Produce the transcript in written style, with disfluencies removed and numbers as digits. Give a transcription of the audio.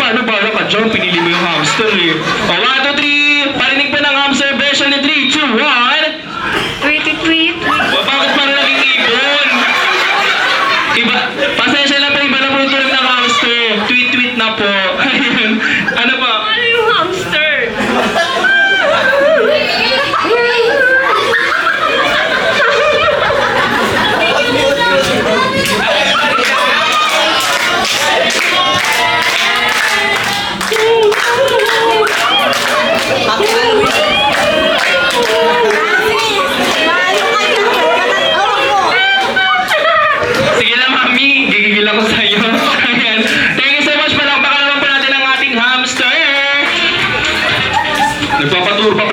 ano ba ka dyan? Pinili mo yung hamster eh. O, 1, 2, 3. Parinig pa ng hamster version ni 3, 2, 1. Tweety tweet. Bakit parang naging ibon? Iba, pasensya na po, iba na po yung tulog ng hamster. Tweet-tweet na po. Ayun. Ano pa? Ano yung hamster? Sige na, mami. Gigigil ako sa'yo. Ayan. Thank you so much. Palakpakan naman po natin ang ating hamster. Nagpapatour pa